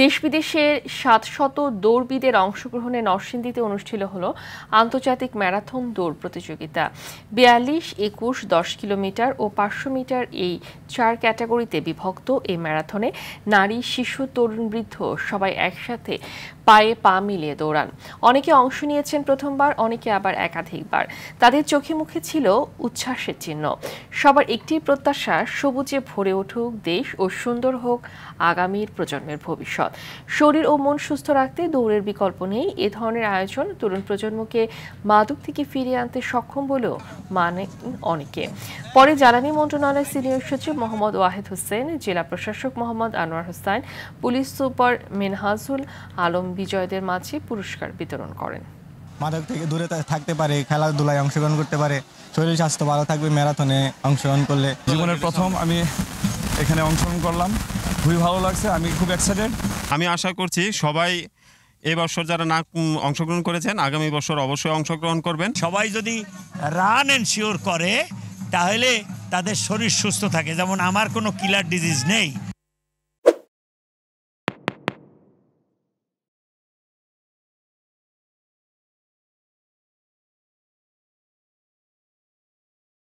দেশ বিদেশের ৭০০ দৌড়বিদের অংশগ্রহণে নরসিংদীতে অনুষ্ঠিত হলো আন্তর্জাতিক ম্যারাথন দৌড় প্রতিযোগিতা। ৪২, ২১, ১০ কিলোমিটার ও ৫০০ মিটার এই ৪ ক্যাটাগরিতে বিভক্ত এই ম্যারাথনে নারী, শিশু, তরুণ, বৃদ্ধ সবাই একসাথে পায়ে পা মিলিয়ে দৌড়ান। অনেকে অংশ নিয়েছেন প্রথমবার, অনেকে আবার একাধিকবার। তাদের চোখে মুখে ছিল উচ্ছ্বাসের চিহ্ন। সবার একটি প্রত্যাশা, সবুজে ভরে উঠুক দেশ ও সুন্দর হোক আগামীর প্রজন্মের ভবিষ্যৎ। শরীর ও মন সুস্থ রাখতে দৌড়ের বিকল্প নেই। এ ধরনের আয়োজন তরুণ প্রজন্মকে মাদক থেকে ফিরিয়ে আনতে সক্ষম বলেও মানে অনেকে। পরে জ্বালানি মন্ত্রণালয়ের সিনিয়র সচিব মোহাম্মদ ওয়াহেদ হোসেন, জেলা প্রশাসক মোহাম্মদ আনোয়ার হোসেন, পুলিশ সুপার মেনহাজুল আলম বিজয়দের মাঝে পুরস্কার বিতরণ করেন। মাদক থেকে দূরে থাকতে পারে, খেলাধুলায় অংশগ্রহণ করতে পারে, শরীর স্বাস্থ্য ভালো থাকবে ম্যারাথনে অংশগ্রহণ করলে। জীবনের প্রথম আমি এখানে অংশগ্রহণ করলাম, খুবই ভালো লাগছে, আমি খুব এক্সাইটেড। আমি আশা করছি সবাই এই বছর যারা না অংশগ্রহণ করেছেন আগামী বছর অবশ্যই অংশগ্রহণ করবেন। সবাই যদি রান এনশিওর করে তাহলে তাদের শরীর সুস্থ থাকে। যেমন আমার কোনো কিলার ডিজিজ নেই।